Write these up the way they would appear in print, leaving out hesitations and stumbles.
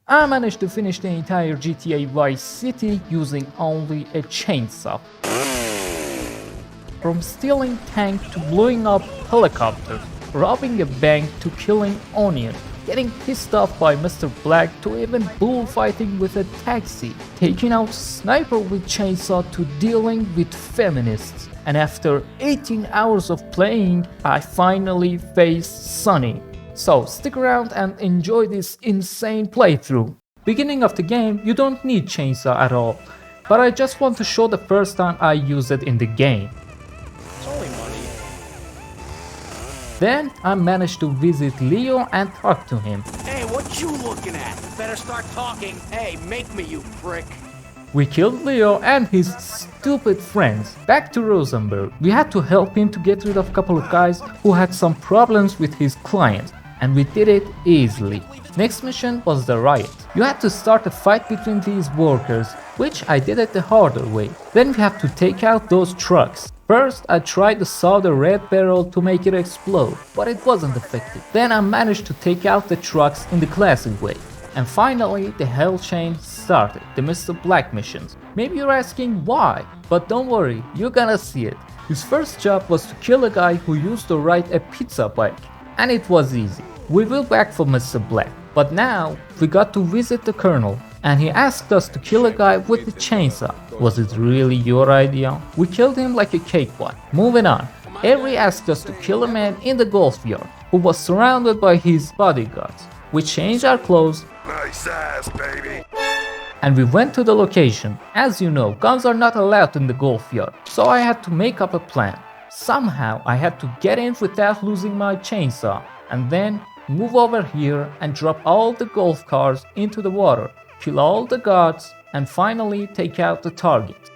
I managed to finish the entire GTA Vice City using only a chainsaw. From stealing tanks to blowing up helicopters, robbing a bank to killing onions, getting pissed off by Mr. Black to even bullfighting with a taxi, taking out sniper with chainsaw to dealing with feminists. And after 18 hours of playing, I finally faced Sonny. So stick around and enjoy this insane playthrough. Beginning of the game, you don't need chainsaw at all, but I just want to show the first time I used it in the game. It's only money. Then I managed to visit Leo and talk to him. Hey, what you looking at? Better start talking. Hey, make me, you prick. We killed Leo and his stupid friends. Back to Rosenberg. We had to help him to get rid of a couple of guys who had some problems with his client, and we did it easily. Next mission was the riot. You had to start a fight between these workers, which I did it the harder way. Then we had to take out those trucks. First, I tried to saw the red barrel to make it explode, but it wasn't effective. Then I managed to take out the trucks in the classic way. And finally, the hell chain started, the Mr. Black missions. Maybe you're asking why, but don't worry, you're gonna see it. His first job was to kill a guy who used to ride a pizza bike, and it was easy. We will back for Mr. Black, but now we got to visit the Colonel, and he asked us to kill a guy with a chainsaw. Was it really your idea? We killed him like a cakewalk. Moving on, Avery asked us to kill a man in the golf yard who was surrounded by his bodyguards. We changed our clothes. Nice ass, baby. And we went to the location. As you know, guns are not allowed in the golf yard, so I had to make up a plan. Somehow I had to get in without losing my chainsaw, and then move over here and drop all the golf cars into the water, kill all the guards, and finally take out the target.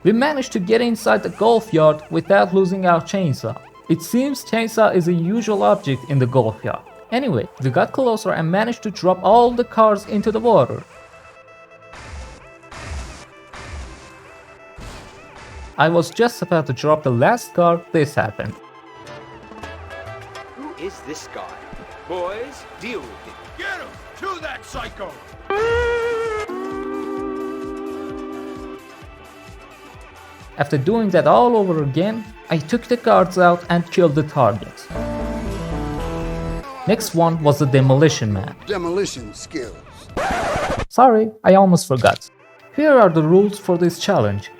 We managed to get inside the golf yard without losing our chainsaw. It seems chainsaw is a usual object in the golf yard. Anyway, we got closer and managed to drop all the cars into the water. I was just about to drop the last car, this happened. Who is this guy? Boys, deal with it. Get him! To that psycho! After doing that all over again, I took the guards out and killed the target. Next one was the Demolition Man. Demolition skills. Sorry, I almost forgot. Here are the rules for this challenge.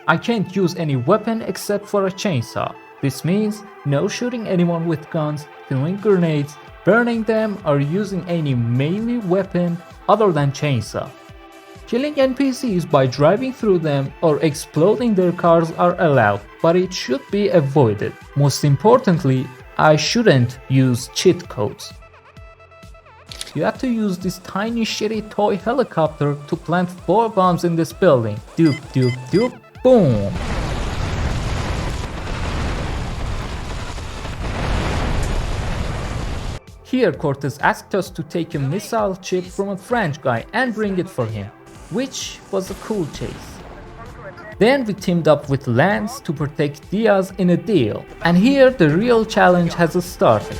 I can't use any weapon except for a chainsaw. This means no shooting anyone with guns, throwing grenades, burning them, or using any melee weapon other than chainsaw. Killing NPCs by driving through them or exploding their cars are allowed, but it should be avoided. Most importantly, I shouldn't use cheat codes. You have to use this tiny shitty toy helicopter to plant 4 bombs in this building. Doop doop doop, boom! Here Cortez asked us to take a missile chip from a French guy and bring it for him, which was a cool chase. Then we teamed up with Lance to protect Diaz in a deal, and here the real challenge has started.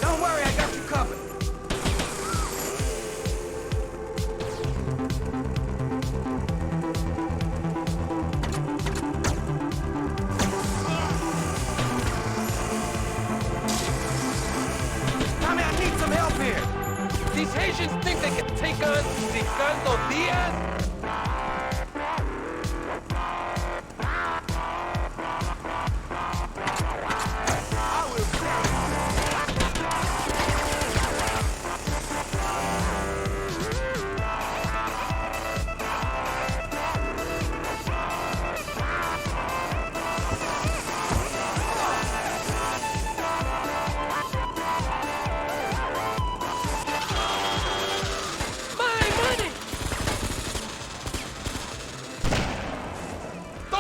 Don't worry, I got you covered. Tommy, I need some help here. These Haitians think they can take us Ricardo Diaz?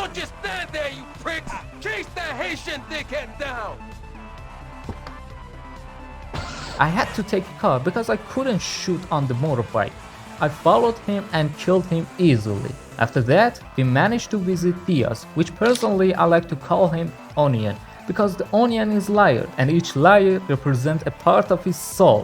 Don't just stand there, you pricks! Chase that Haitian dickhead down! I had to take a car because I couldn't shoot on the motorbike. I followed him and killed him easily. After that, we managed to visit Diaz, which personally I like to call him Onion, because the onion is layer and each layer represents a part of his soul.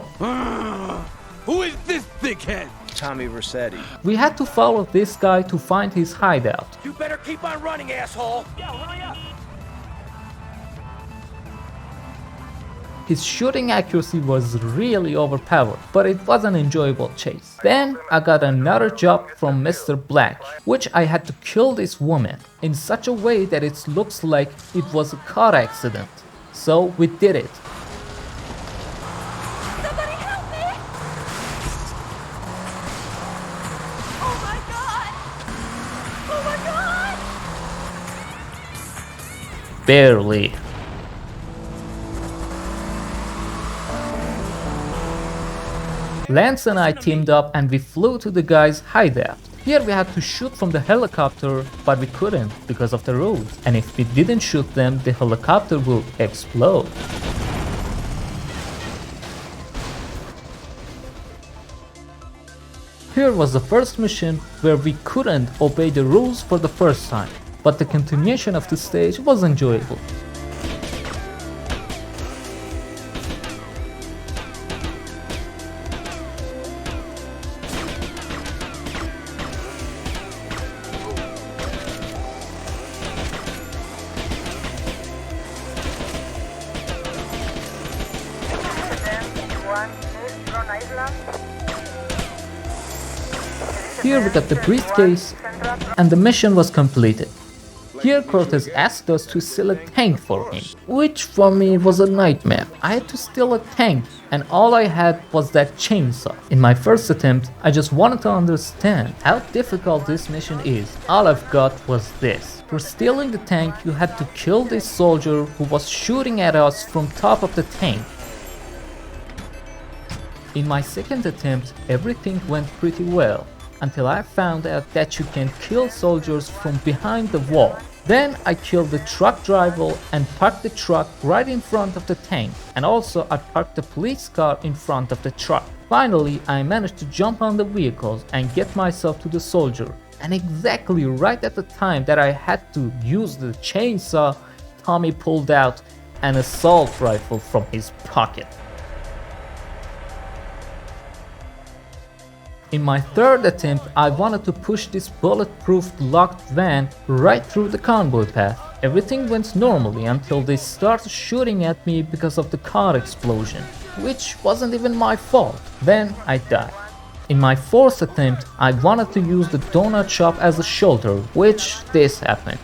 Who is this dickhead? Tommy Rossetti. We had to follow this guy to find his hideout. You better keep on running, asshole! Yeah, hurry up! His shooting accuracy was really overpowered, but it was an enjoyable chase. Then I got another job from Mr. Black, which I had to kill this woman in such a way that it looks like it was a car accident. So we did it. Somebody help me! Oh my god! Oh my god! Barely. Lance and I teamed up and we flew to the guy's hideout. Here we had to shoot from the helicopter, but we couldn't because of the rules. And if we didn't shoot them, the helicopter would explode. Here was the first mission where we couldn't obey the rules for the first time, but the continuation of the stage was enjoyable. Here we got the briefcase and the mission was completed. Here Cortez asked us to steal a tank for him, which for me was a nightmare. I had to steal a tank and all I had was that chainsaw. In my first attempt, I just wanted to understand how difficult this mission is. All I've got was this. For stealing the tank, you had to kill this soldier who was shooting at us from top of the tank. In my second attempt, everything went pretty well, until I found out that you can kill soldiers from behind the wall. Then I killed the truck driver and parked the truck right in front of the tank, and also I parked the police car in front of the truck. Finally, I managed to jump on the vehicles and get myself to the soldier, and exactly right at the time that I had to use the chainsaw, Tommy pulled out an assault rifle from his pocket. In my third attempt, I wanted to push this bulletproof locked van right through the convoy path. Everything went normally until they started shooting at me because of the car explosion, which wasn't even my fault. Then I died. In my fourth attempt, I wanted to use the donut shop as a shelter, which this happened.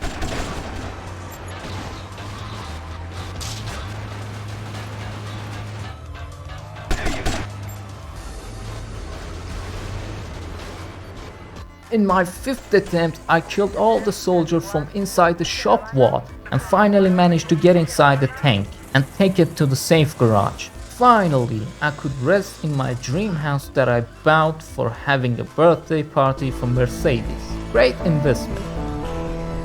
In my fifth attempt, I killed all the soldiers from inside the shop wall and finally managed to get inside the tank and take it to the safe garage. Finally, I could rest in my dream house that I bought for having a birthday party for Mercedes. Great investment.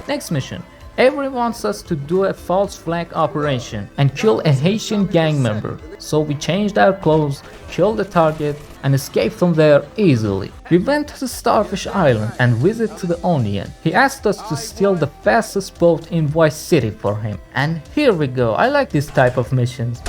Next mission. Avery wants us to do a false flag operation and kill a Haitian gang member. So we changed our clothes, killed the target, and escaped from there easily. We went to the Starfish Island and visited the Onion. He asked us to steal the fastest boat in Vice City for him. And here we go, I like this type of missions.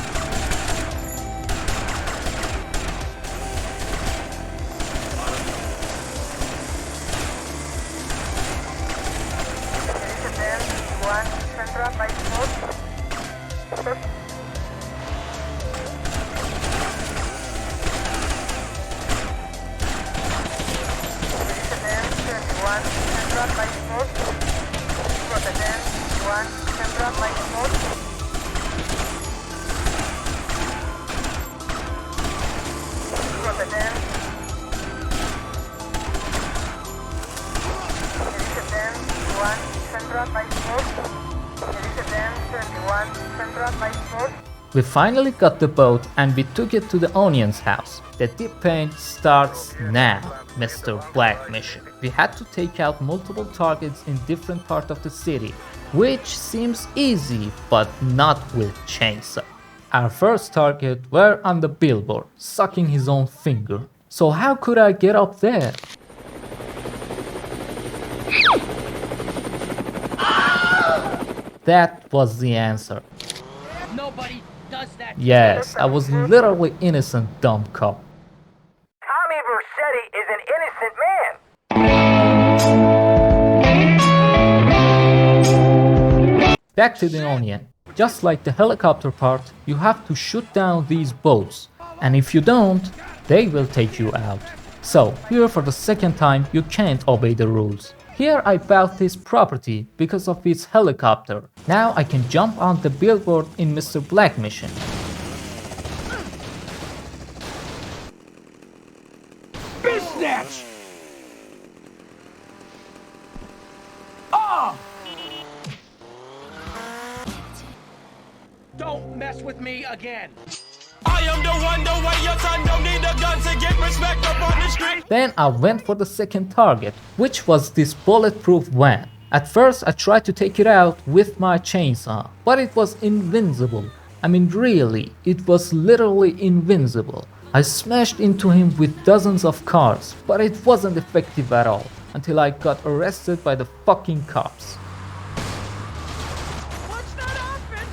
We finally got the boat and we took it to the Onion's house. The deep paint starts now, Mr. Black mission. We had to take out multiple targets in different parts of the city, which seems easy, but not with chainsaw. Our first target were on the billboard, sucking his own finger. So how could I get up there? That was the answer. Nobody does that. Yes, I was literally innocent, dumb cop. Tommy Vercetti is an innocent man. Back to the Onion. Just like the helicopter part, you have to shoot down these boats, and if you don't, they will take you out. So, here for the second time, you can't obey the rules. Here I bought this property because of its helicopter. Now I can jump on the billboard in Mr. Black mission. Snatch! Ah! Don't mess with me again. I am the one, the way your son don't need a gun to get respect up on the street. Then I went for the second target, which was this bulletproof van. At first I tried to take it out with my chainsaw, but it was invincible. I mean really, it was literally invincible. I smashed into him with dozens of cars, but it wasn't effective at all, until I got arrested by the fucking cops. Watch that happen!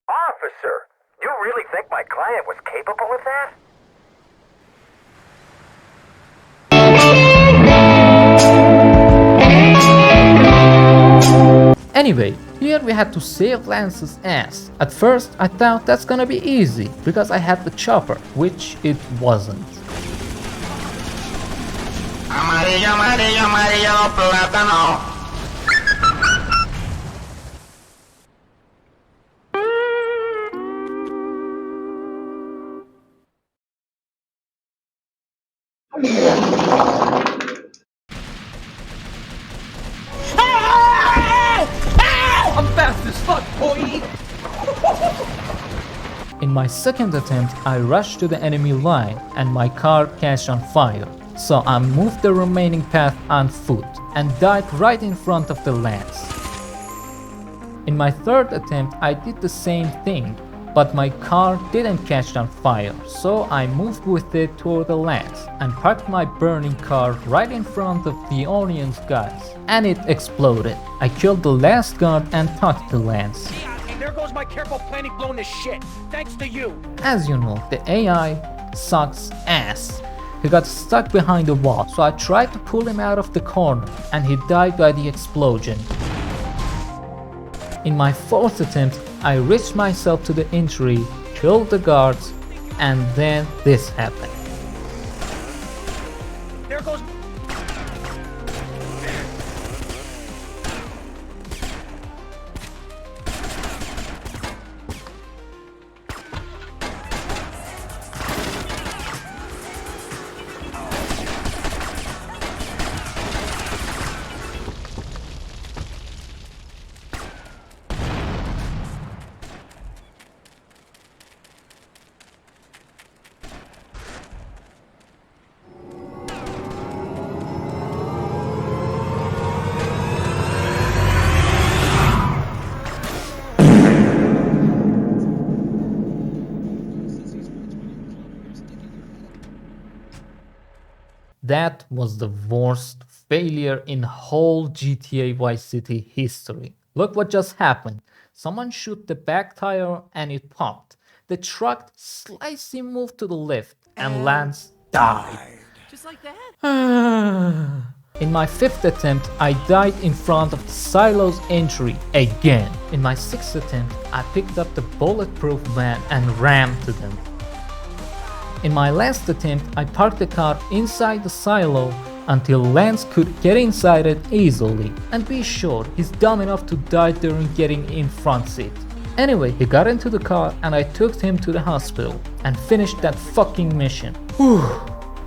Officer, you really think my client was capable of that? Anyway, here we had to save Lance's ass. At first I thought that's gonna be easy, because I had the chopper, which it wasn't. Amarillo, amarillo, amarillo, plátano. I'm fast as fuck, boy. In my second attempt, I rushed to the enemy line and my car catched on fire. So I moved the remaining path on foot and died right in front of the Lance. In my third attempt, I did the same thing, but my car didn't catch on fire, so I moved with it toward the Lance and parked my burning car right in front of the Onion's guys, and it exploded. I killed the last guard and took the Lance. And there goes my careful planning blown to shit. Thanks to you. As you know, the AI sucks ass. He got stuck behind a wall, so I tried to pull him out of the corner, and he died by the explosion. In my fourth attempt, I reached myself to the entry, killed the guards, and then this happened. There goes. That was the worst failure in whole GTA Vice City history. Look what just happened. Someone shoot the back tire and it popped. The truck slightly moved to the left and Lance died. Just like that? In my fifth attempt, I died in front of the silo's entry again. In my sixth attempt, I picked up the bulletproof van and rammed to them. In my last attempt, I parked the car inside the silo until Lance could get inside it easily, and be sure he's dumb enough to die during getting in front seat. Anyway, he got into the car and I took him to the hospital and finished that fucking mission. Whew.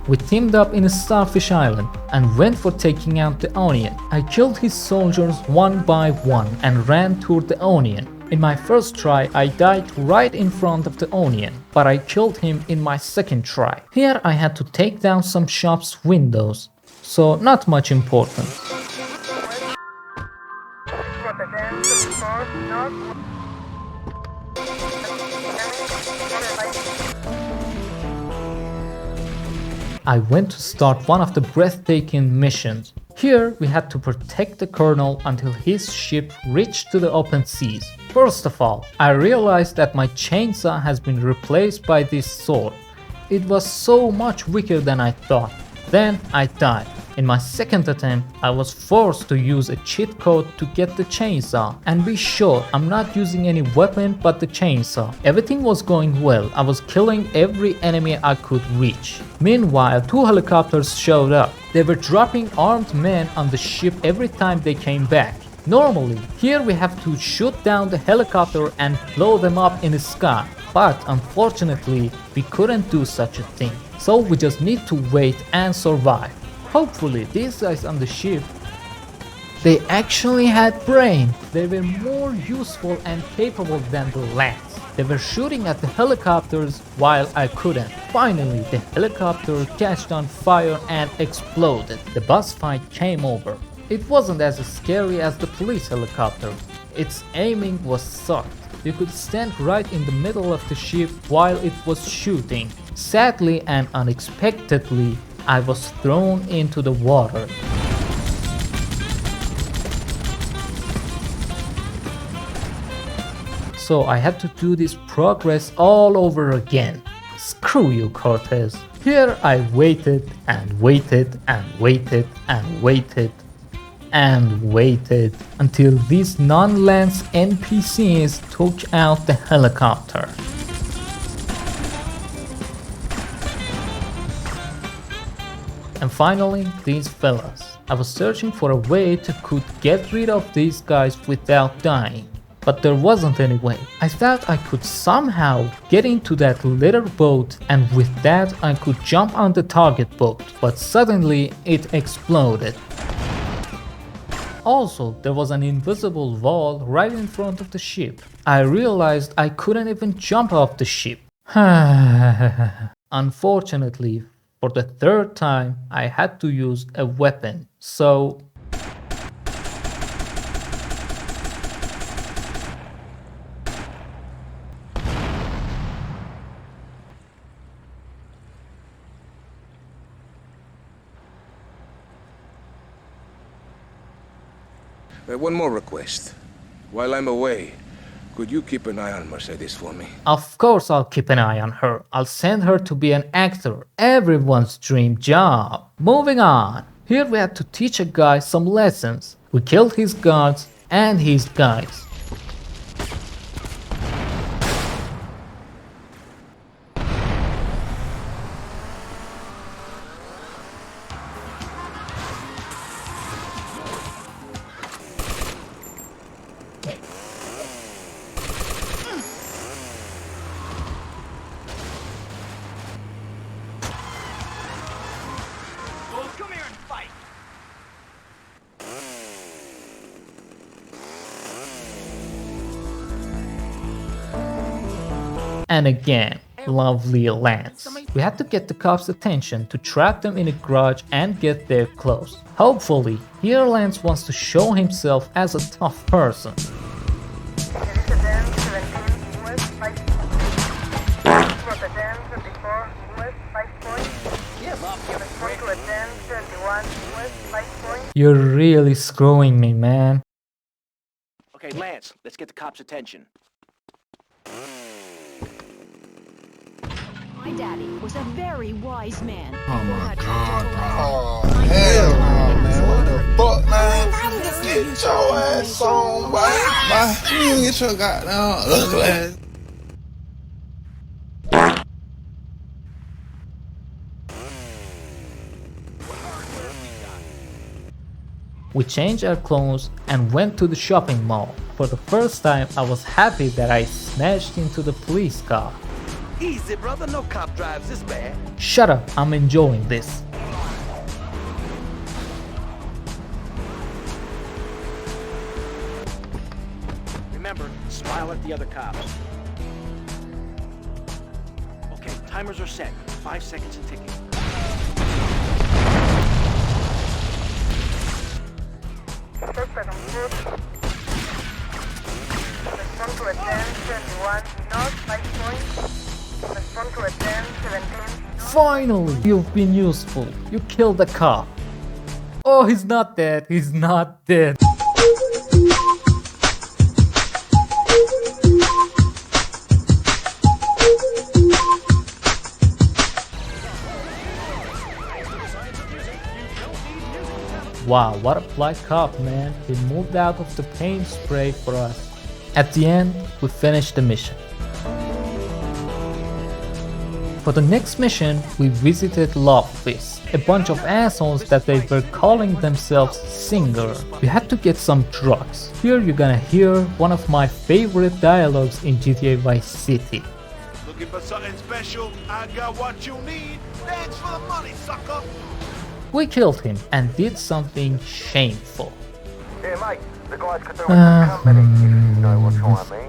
We teamed up in a Starfish Island and went for taking out the Onion. I killed his soldiers one by one and ran toward the Onion. In my first try, I died right in front of the Onion, but I killed him in my second try. Here I had to take down some shops' windows, so not much important. I went to start one of the breathtaking missions. Here we had to protect the colonel until his ship reached to the open seas. First of all, I realized that my chainsaw has been replaced by this sword. It was so much weaker than I thought. Then I died. In my second attempt, I was forced to use a cheat code to get the chainsaw. And be sure, I'm not using any weapon but the chainsaw. Everything was going well. I was killing every enemy I could reach. Meanwhile, 2 helicopters showed up. They were dropping armed men on the ship every time they came back. Normally, here we have to shoot down the helicopter and blow them up in the sky. But unfortunately, we couldn't do such a thing. So we just need to wait and survive. Hopefully, these guys on the ship, they actually had brain. They were more useful and capable than the lads. They were shooting at the helicopters while I couldn't. Finally, the helicopter catched on fire and exploded. The boss fight came over. It wasn't as scary as the police helicopter. Its aiming was soft. You could stand right in the middle of the ship while it was shooting. Sadly and unexpectedly, I was thrown into the water. So I had to do this progress all over again. Screw you, Cortez. Here I waited and waited and waited and waited and waited until these non-lance NPCs took out the helicopter. And finally, these fellas. I was searching for a way to could get rid of these guys without dying, but there wasn't any way. I thought I could somehow get into that little boat, and with that I could jump on the target boat, but suddenly it exploded. Also, there was an invisible wall right in front of the ship. I realized I couldn't even jump off the ship. Unfortunately, for the third time, I had to use a weapon, so... One more request. While I'm away, could you keep an eye on Mercedes for me? Of course I'll keep an eye on her. I'll send her to be an actor. Everyone's dream job. Moving on. Here we had to teach a guy some lessons. We killed his guards and his guys. And again, lovely Lance. We had to get the cops' attention to trap them in a garage and get their clothes. Hopefully, here Lance wants to show himself as a tough person. You're really screwing me, man. Okay, Lance, let's get the cops' attention. My daddy was a very wise man. Oh my god, bro. Oh, hell no, man. What the fuck, man? Get your ass on, boy. You get your goddamn ugly ass. We changed our clothes and went to the shopping mall. For the first time, I was happy that I smashed into the police car. Easy, brother. No cop drives this bad. Shut up, I'm enjoying this. Remember, smile at the other cops. Okay, timers are set. 5 seconds and ticking. Suspect on foot. Respond to a 10-21 North 5 points. Respond to a 10-17. Finally, you've been useful. You killed the cop. Oh, he's not dead. He's not dead. Wow, what a polite cop, man. He moved out of the paint spray for us. At the end, we finished the mission. For the next mission, we visited Loftus, a bunch of assholes that they were calling themselves Singer. We had to get some drugs. Here you're gonna hear one of my favorite dialogues in GTA Vice City. Looking for something special? I got what you need. Thanks for the money, sucker. We killed him and did something shameful. Hey, mate, the guys could do with the company, if you know what I mean.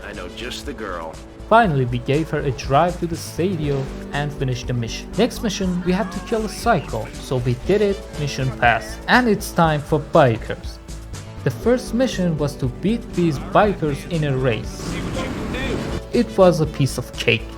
I know just the girl. Finally, we gave her a drive to the stadium and finished the mission. Next mission, we had to kill a psycho, so we did it, mission passed. And it's time for bikers. The first mission was to beat these bikers in a race. It was a piece of cake.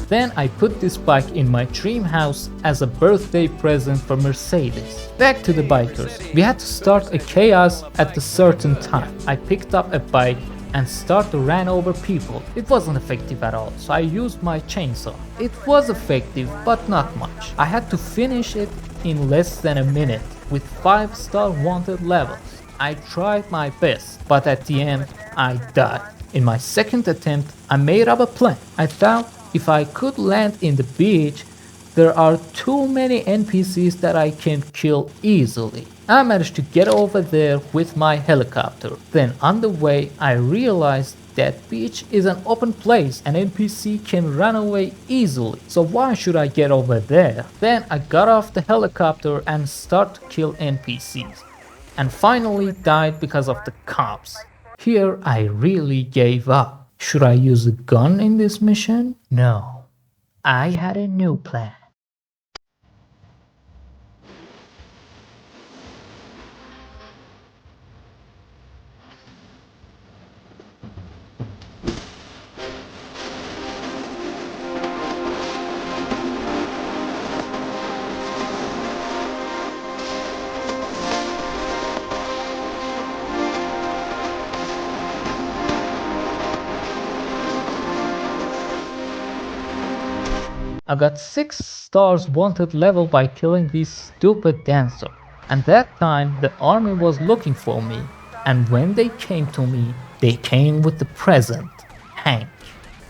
Then I put this bike in my dream house as a birthday present for Mercedes. Back to the bikers. We had to start a chaos at a certain time. I picked up a bike and started to ran over people. It wasn't effective at all, so I used my chainsaw. It was effective, but not much. I had to finish it in less than a minute with 5-star wanted levels. I tried my best, but at the end, I died. In my second attempt, I made up a plan. I thought if I could land in the beach, there are too many NPCs that I can kill easily. I managed to get over there with my helicopter. Then on the way, I realized that beach is an open place and NPC can run away easily. So why should I get over there? Then I got off the helicopter and started to kill NPCs. And finally died because of the cops. Here I really gave up. Should I use a gun in this mission? No. I had a new plan. I got 6 stars wanted level by killing this stupid dancer. And that time the army was looking for me. And when they came to me, they came with the present, tank.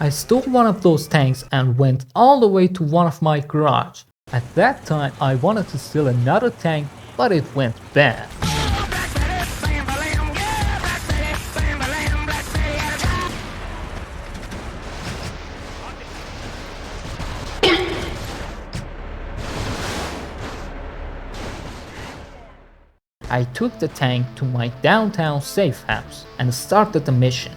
I stole one of those tanks and went all the way to one of my garage. At that time I wanted to steal another tank, but it went bad. I took the tank to my downtown safe house and started the mission.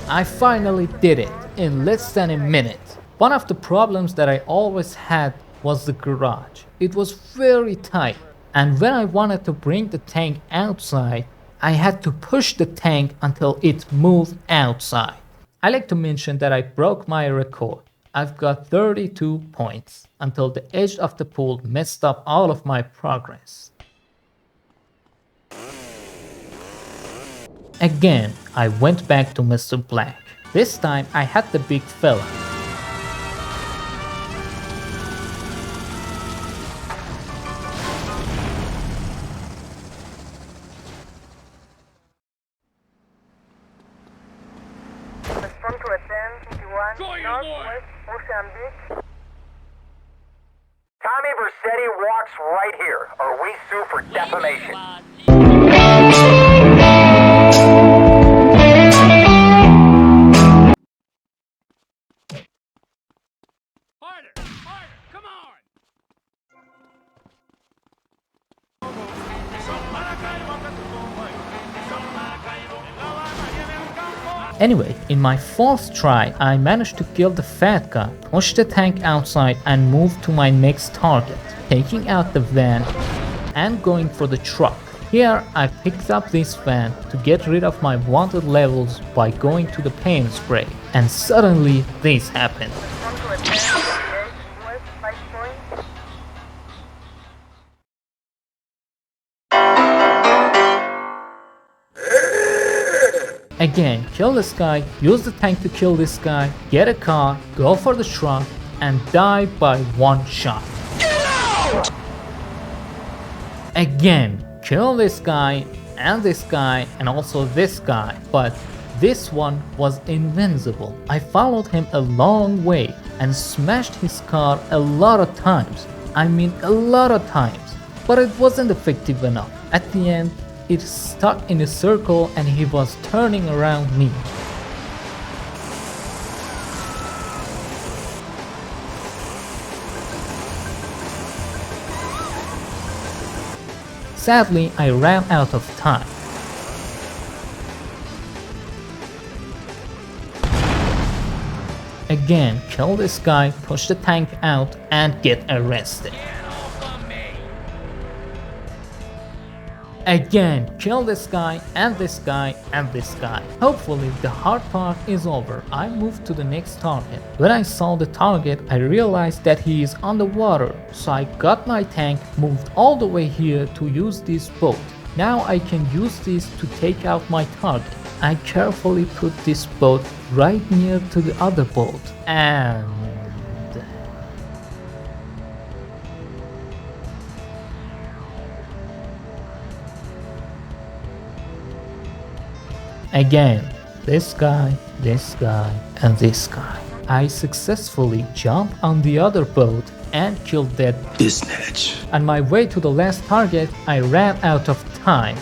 I finally did it in less than a minute. One of the problems that I always had was the garage. It was very tight, and when I wanted to bring the tank outside, I had to push the tank until it moved outside. I like to mention that I broke my record. I've got 32 points until the edge of the pool messed up all of my progress. Again, I went back to Mr. Black. This time I had the big fella. Respond to attend 21 Northwest Ocean Beach. Tommy Vercetti walks right here, or we sue for defamation. Anyway, in my fourth try, I managed to kill the fat guy, push the tank outside and move to my next target, taking out the van and going for the truck. Here, I picked up this van to get rid of my wanted levels by going to the paint spray, and suddenly this happened. Respond to attend 38 West 5 Point. Again, kill this guy, use the tank to kill this guy, get a car, go for the truck, and die by one shot. Again, kill this guy, and also this guy, but this one was invincible. I followed him a long way and smashed his car a lot of times. I mean a lot of times, but it wasn't effective enough. At the end, it stuck in a circle and he was turning around me. Sadly, I ran out of time. Again, kill this guy, push the tank out, and get arrested. Again, kill this guy, and this guy, and this guy. Hopefully, the hard part is over. I moved to the next target. When I saw the target, I realized that he is underwater. So I got my tank, moved all the way here to use this boat. Now I can use this to take out my target. I carefully put this boat right near to the other boat, and again, this guy, and this guy. I successfully jumped on the other boat and killed that Snatch. On my way to the last target, I ran out of time.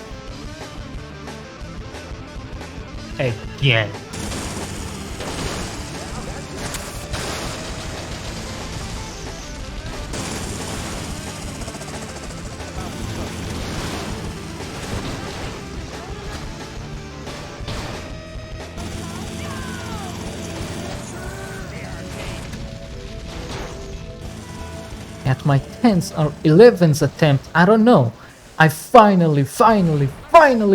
Again. At my 10th or 11th attempt, I don't know, I finally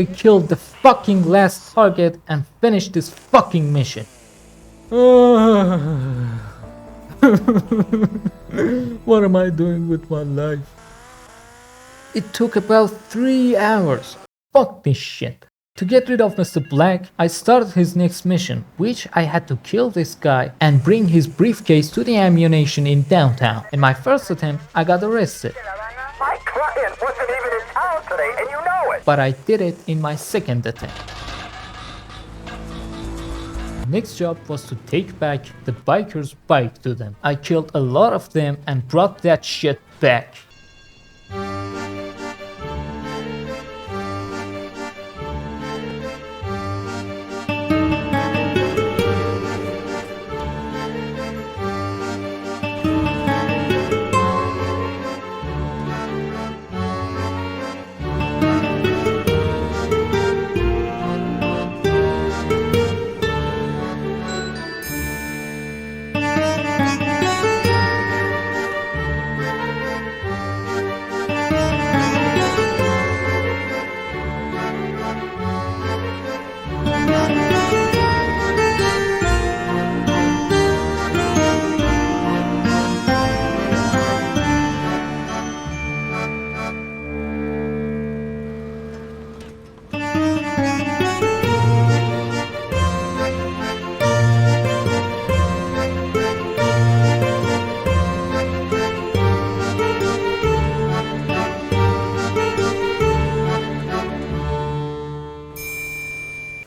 killed the fucking last target and finished this fucking mission. What am I doing with my life? It took about 3 hours. Fuck this shit. To get rid of Mr. Black, I started his next mission, which I had to kill this guy and bring his briefcase to the ammunition in downtown. In my first attempt, I got arrested. My client wasn't even in town today, and you know it! But I did it in my second attempt. Next job was to take back the biker's bike to them. I killed a lot of them and brought that shit back.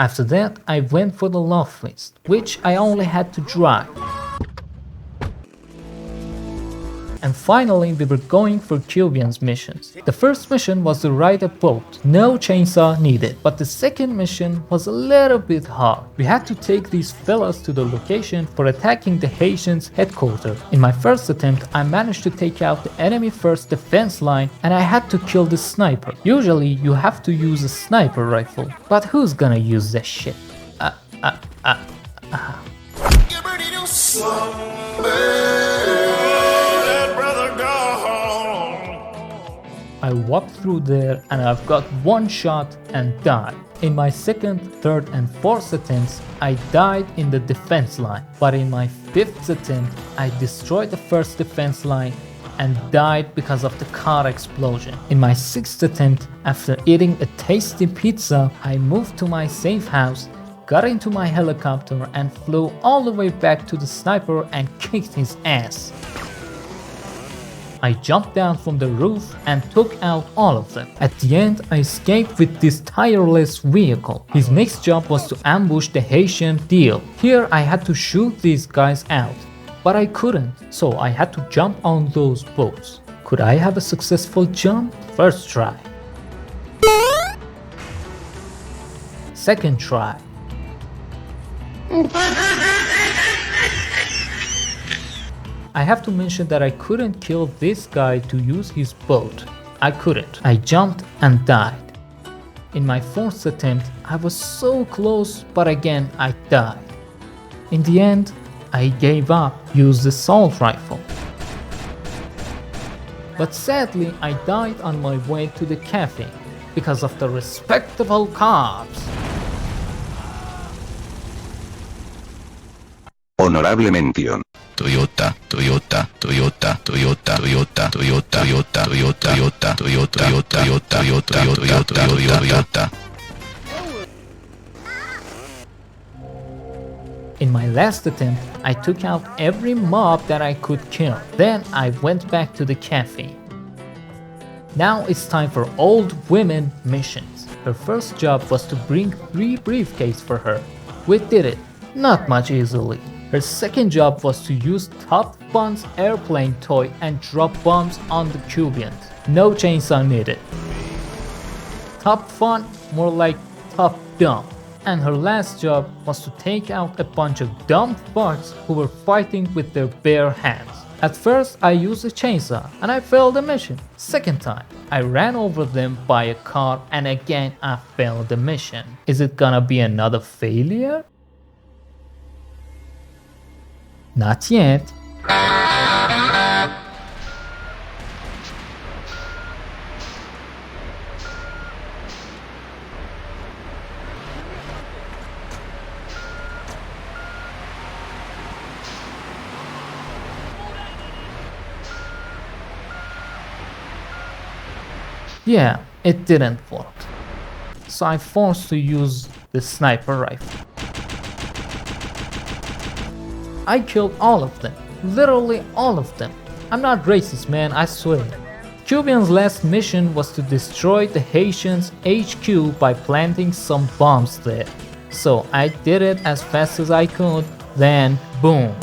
After that, I went for the love list, which I only had to drive. And finally, we were going for Cubans missions. The first mission was to ride a boat, no chainsaw needed, but the second mission was a little bit hard. We had to take these fellas to the location for attacking the Haitians' headquarters. In my first attempt, I managed to take out the enemy first defense line and I had to kill the sniper. Usually, you have to use a sniper rifle, but who's gonna use that shit? I walked through there and I've got one shot and died. In my second, third and fourth attempts, I died in the defense line. But in my fifth attempt, I destroyed the first defense line and died because of the car explosion. In my sixth attempt, after eating a tasty pizza, I moved to my safe house, got into my helicopter and flew all the way back to the sniper and kicked his ass. I jumped down from the roof and took out all of them. At the end, I escaped with this tireless vehicle. His next job was to ambush the Haitian deal. Here I had to shoot these guys out, but I couldn't, so I had to jump on those boats. Could I have a successful jump? First try. Second try. I have to mention that I couldn't kill this guy to use his boat. I couldn't. I jumped and died. In my fourth attempt, I was so close, but again I died. In the end, I gave up, used the assault rifle. But sadly, I died on my way to the cafe because of the respectable cops. Honorable mención. Toyota, Toyota, Toyota, Toyota, Toyota, Toyota, Toyota, Toyota, Toyota, Toyota, Toyota, Toyota, Toyota. In my last attempt, I took out every mob that I could kill. Then I went back to the cafe. Now it's time for old women missions. Her first job was to bring 3 briefcases for her. We did it, not much easily. Her second job was to use Top Fun's airplane toy and drop bombs on the Cubans. No chainsaw needed. Top Fun, more like Top Dumb. And her last job was to take out a bunch of dumb fucks who were fighting with their bare hands. At first I used a chainsaw and I failed the mission. Second time, I ran over them by a car and again I failed the mission. Is it gonna be another failure? Not yet. Yeah, it didn't work. So I forced to use the sniper rifle. I killed all of them, literally all of them. I'm not racist, man, I swear. Cuban's last mission was to destroy the Haitians' HQ by planting some bombs there. So I did it as fast as I could, then boom.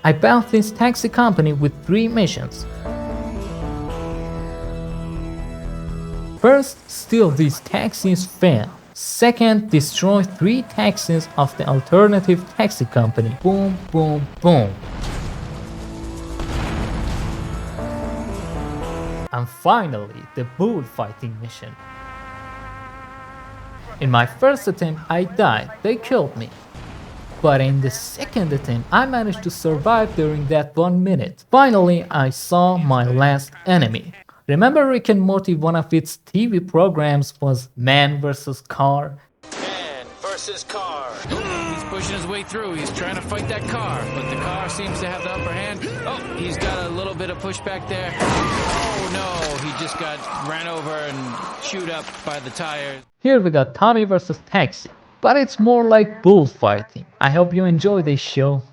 I bought this taxi company with 3 missions. First, steal these taxis fail. Second, destroy 3 taxis of the alternative taxi company. Boom, boom, boom. And finally, the bullfighting mission. In my first attempt, I died. They killed me. But in the second attempt, I managed to survive during that 1 minute. Finally, I saw my last enemy. Remember Rick and Morty, one of its TV programs was Man vs. Car? Man versus car. He's pushing his way through. He's trying to fight that car, but the car seems to have the upper hand. Oh, he's got a little bit of pushback there. Oh no, he just got ran over and chewed up by the tires. Here we got Tommy vs. Taxi, but it's more like bullfighting. I hope you enjoy this show.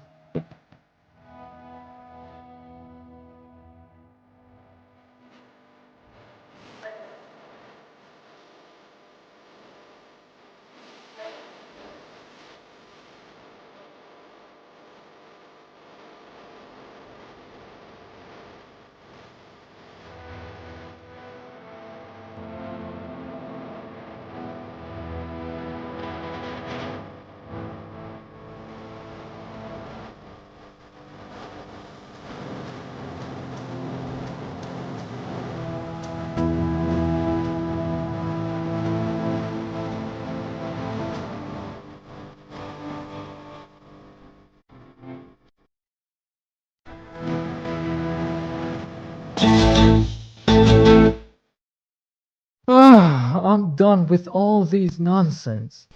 I'm done with all these nonsense.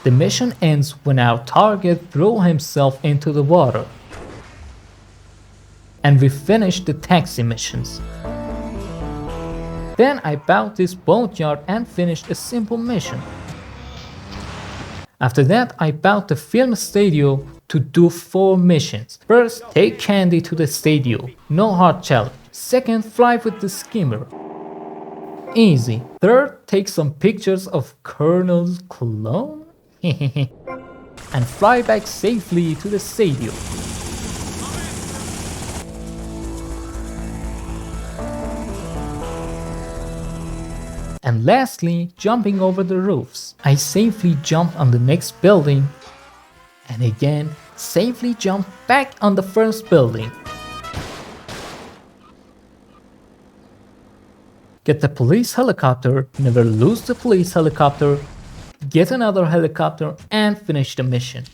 The mission ends when our target throws himself into the water. And we finish the taxi missions. Then I bought this boatyard and finished a simple mission. After that, I bought the film studio to do 4 missions. First, take candy to the studio, no hard challenge. Second, fly with the skimmer. Easy. Third, take some pictures of Colonel's clone. And fly back safely to the stadium. And lastly, jumping over the roofs. I safely jump on the next building and again safely jump back on the first building. Get the police helicopter, never lose the police helicopter, get another helicopter and finish the mission.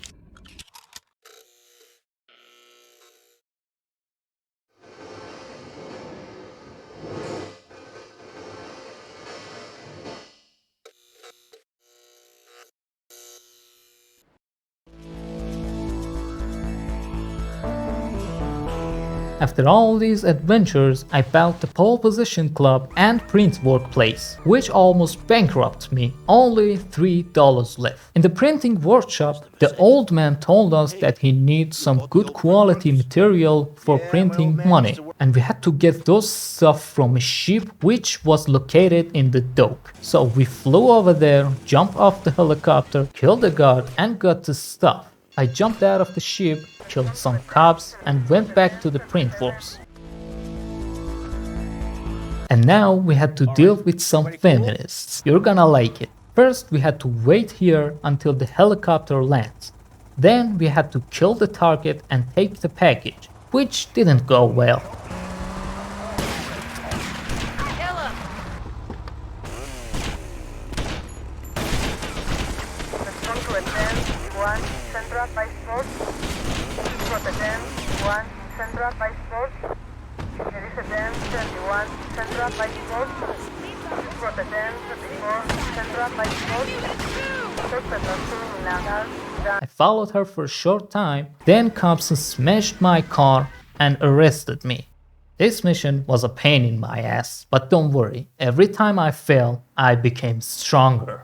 After all these adventures, I bought the pole position club and print workplace, which almost bankrupted me, only $3 left. In the printing workshop, the old man told us that he needs some good quality material for printing money, and we had to get those stuff from a ship which was located in the dock. So we flew over there, jumped off the helicopter, killed the guard and got the stuff. I jumped out of the ship, killed some cops and went back to the print works. And now we had to deal with some feminists. You're gonna like it. First we had to wait here until the helicopter lands. Then we had to kill the target and take the package, which didn't go well. I followed her for a short time, then cops smashed my car and arrested me. This mission was a pain in my ass, but don't worry, every time I fell, I became stronger.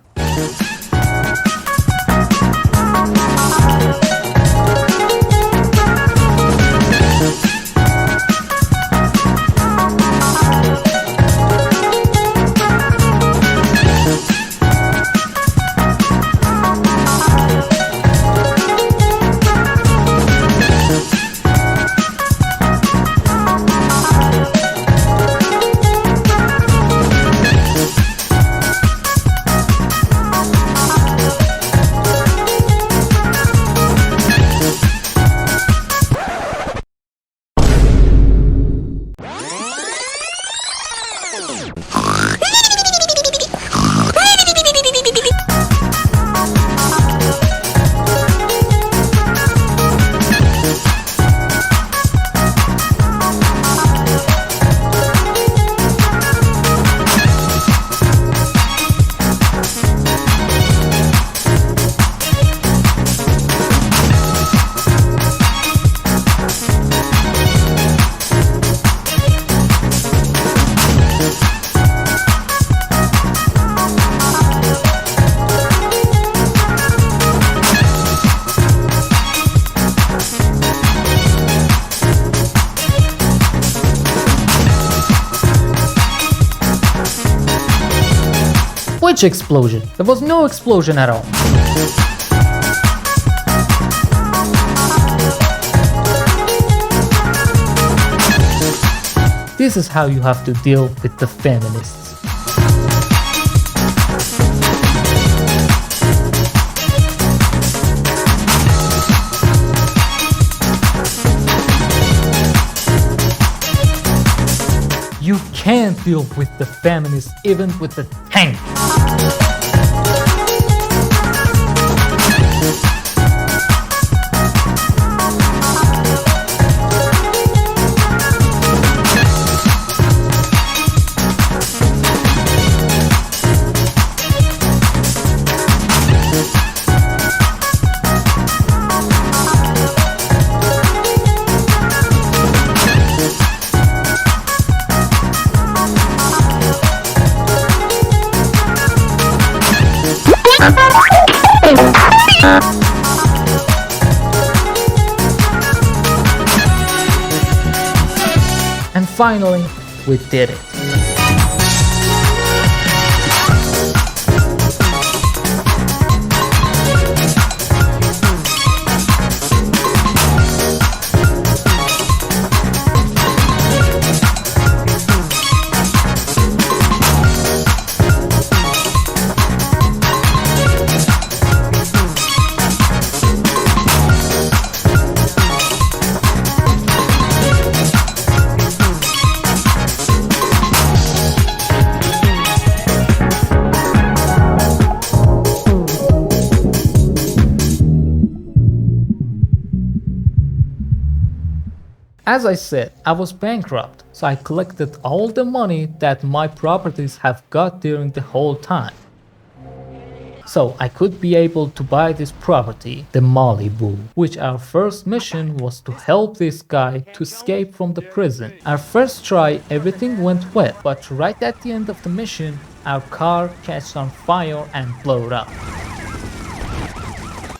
Which explosion? There was no explosion at all. This is how you have to deal with the feminists. You can't deal with the feminists even with a tank. And finally, we did it. As I said, I was bankrupt, so I collected all the money that my properties have got during the whole time. So I could be able to buy this property, the Malibu, which our first mission was to help this guy to escape from the prison. Our first try, everything went well, but right at the end of the mission, our car catched on fire and blew up.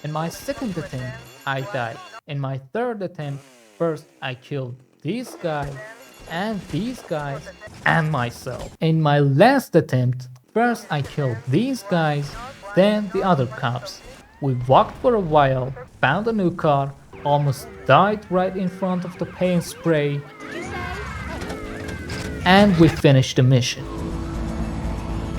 In my second attempt, I died. In my third attempt, first I killed these guys and these guys and myself. In my last attempt, first I killed these guys, then the other cops. We walked for a while, found a new car, almost died right in front of the paint spray, and we finished the mission.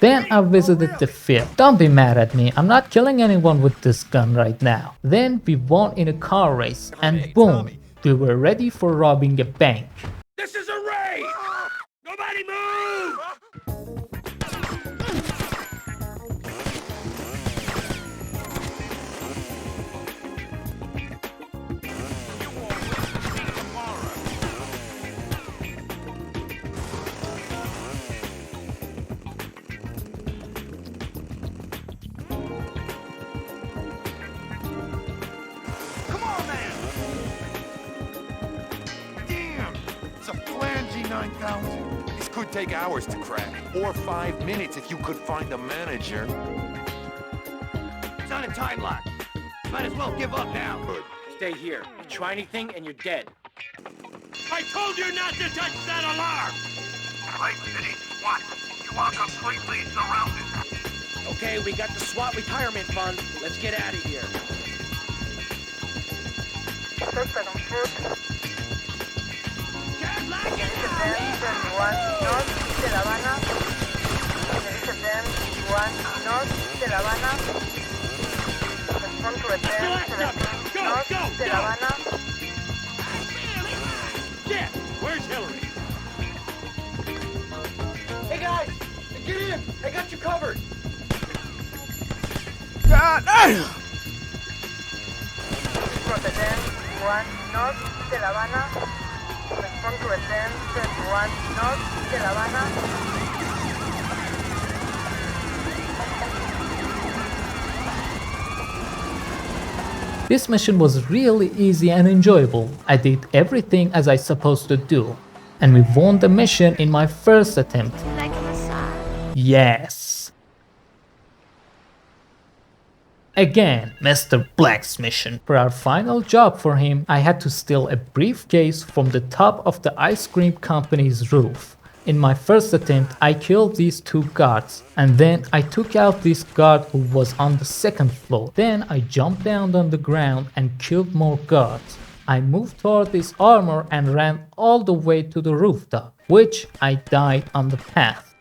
Then I visited the field. Don't be mad at me, I'm not killing anyone with this gun right now. Then we won in a car race, and boom, we were ready for robbing a bank. This is a raid! Nobody move! This could take hours to crack, or 5 minutes if you could find the manager. It's on a time lock. Might as well give up now. Good. Stay here. You try anything and you're dead. I told you not to touch that alarm! Right, City. What? You are completely surrounded. Okay, we got the SWAT retirement fund. Let's get out of here. Suspect on foot. Just like it! 31 North de La Habana. 31 North de La Habana. Respond to return 17 North de La Habana. Yeah, where's Hillary? Hey guys, get in! I got you covered! God damn! Represent 1 North de La Habana. Respond to return 31 North de La Habana. This mission was really easy and enjoyable. I did everything as I supposed to do. And we won the mission in my first attempt. Like a massage. Yes. Again, Mr. Black's mission. For our final job for him, I had to steal a briefcase from the top of the ice cream company's roof. In my first attempt, I killed these 2 guards, and then I took out this guard who was on the 2nd floor. Then I jumped down on the ground and killed more guards. I moved toward this armor and ran all the way to the rooftop, which I died on the path.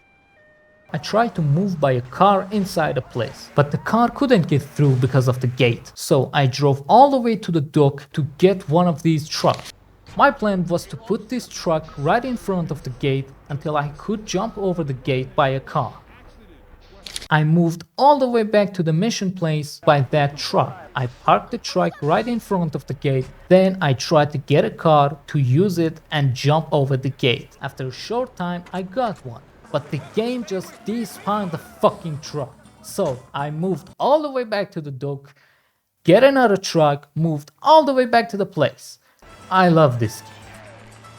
I tried to move by a car inside a place, but the car couldn't get through because of the gate, so I drove all the way to the dock to get one of these trucks. My plan was to put this truck right in front of the gate until I could jump over the gate by a car. I moved all the way back to the mission place by that truck. I parked the truck right in front of the gate, then I tried to get a car to use it and jump over the gate. After a short time I got one, but the game just despawned the fucking truck. So I moved all the way back to the dock, get another truck, moved all the way back to the place. I love this game.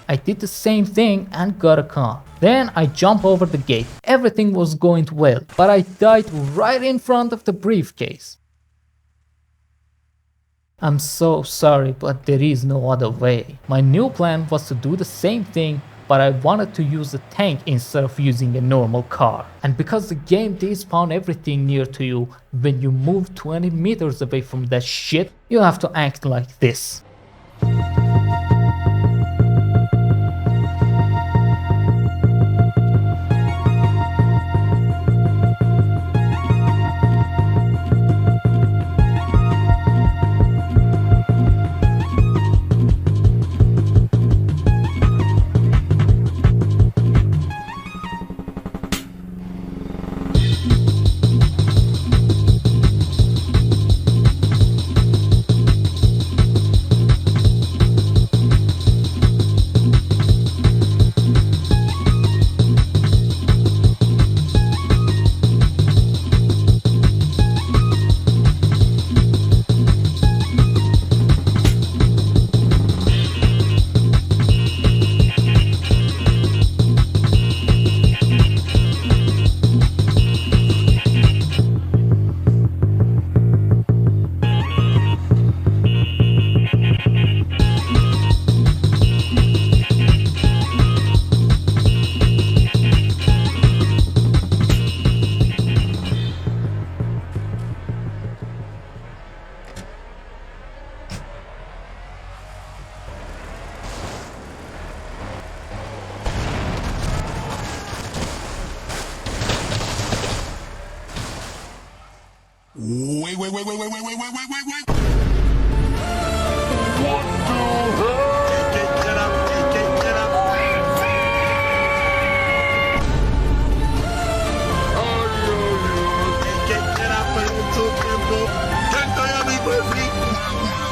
I did the same thing and got a car. Then I jumped over the gate. Everything was going well, but I died right in front of the briefcase. I'm so sorry, but there is no other way. My new plan was to do the same thing, but I wanted to use a tank instead of using a normal car. And because the game despawn everything near to you, when you move 20 meters away from that shit, you have to act like this. Wait.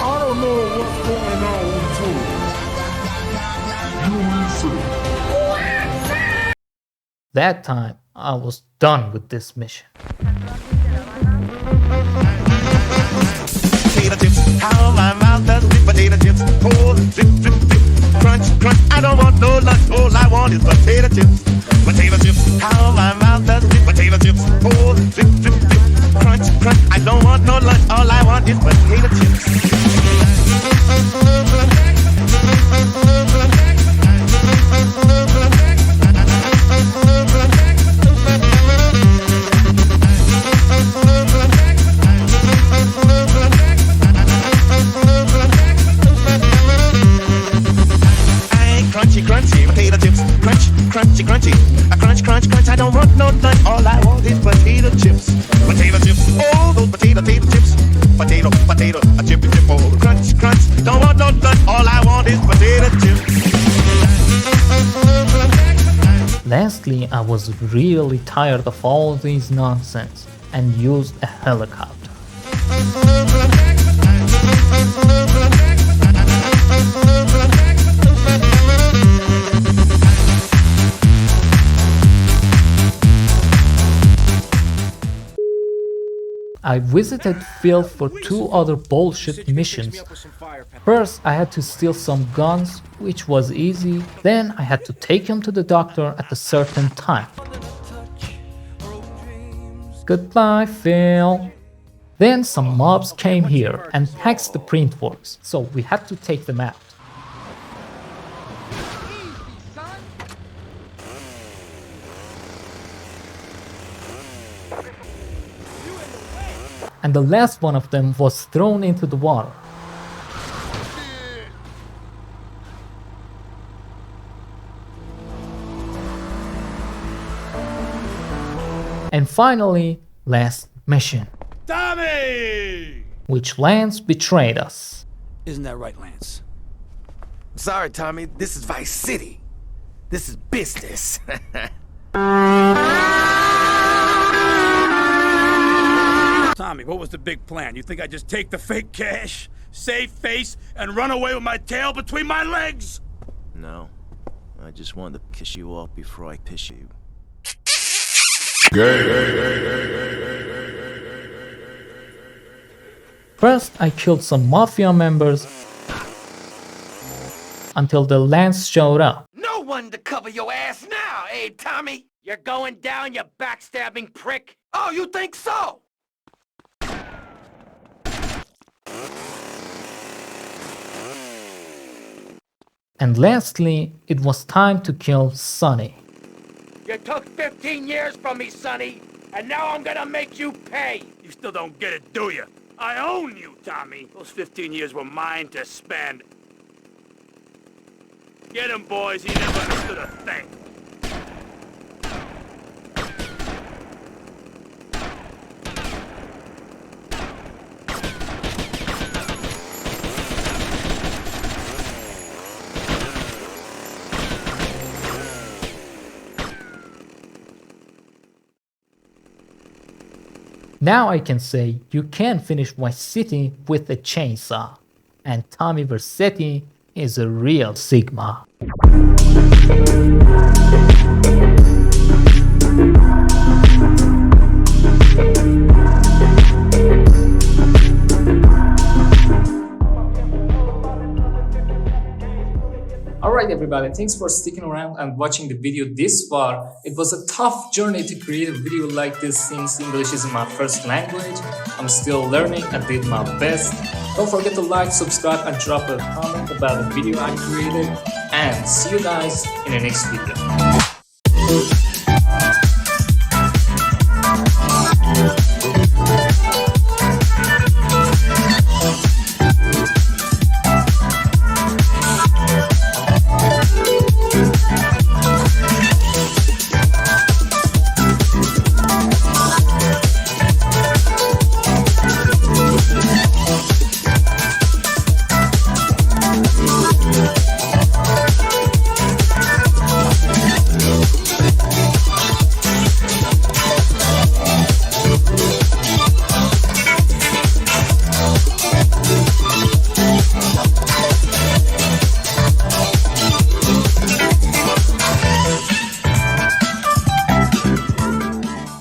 I don't know what's going on with you. That time, I was done with this mission. Potato chips, how my mouth does with potato chips. Pour, drip, drip, drip, crunch, crunch. I don't want no lunch, all I want is potato chips. Potato chips, how my mouth does with potato chips. Pour, drip, drip, drip, crunch, crunch. I don't want no lunch, all I want is potato chips. Crunchy, potato chips, crunch, crunchy, crunchy. I crunch, crunch, crunch. I don't want no lunch. All I want is potato chips. Potato chips, oh, those potato chips. Potato, potato, a chip, chip, oh, crunch, crunch. Don't want no lunch. All I want is potato chips. Lastly, I was really tired of all these nonsense and used a helicopter. I visited Phil for 2 other bullshit missions. First, I had to steal some guns, which was easy. Then I had to take him to the doctor at a certain time. Goodbye, Phil. Then some mobs came here and taxed the printworks, so we had to take them out. and the last one of them was thrown into the water. And finally, last mission. Tommy! Which Lance betrayed us. Isn't that right, Lance? Sorry, Tommy. This is Vice City. This is business. Tommy, what was the big plan? You think I just take the fake cash, save face, and run away with my tail between my legs? No. I just wanted to kiss you off before I piss you. First, I killed some mafia members until the Lance showed up. No one to cover your ass now, eh, Tommy? You're going down, you backstabbing prick. Oh, you think so? And lastly, it was time to kill Sonny. You took 15 years from me, Sonny, and now I'm gonna make you pay. You still don't get it, do you? I own you, Tommy. Those 15 years were mine to spend. Get him, boys. He never understood a thing. Now I can say you can finish Vice City with a chainsaw, and Tommy Vercetti is a real Sigma. Alright everybody, thanks for sticking around and watching the video this far. It was a tough journey to create a video like this since English is my first language. I'm still learning and did my best. Don't forget to like, subscribe and drop a comment about the video I created. And see you guys in the next video.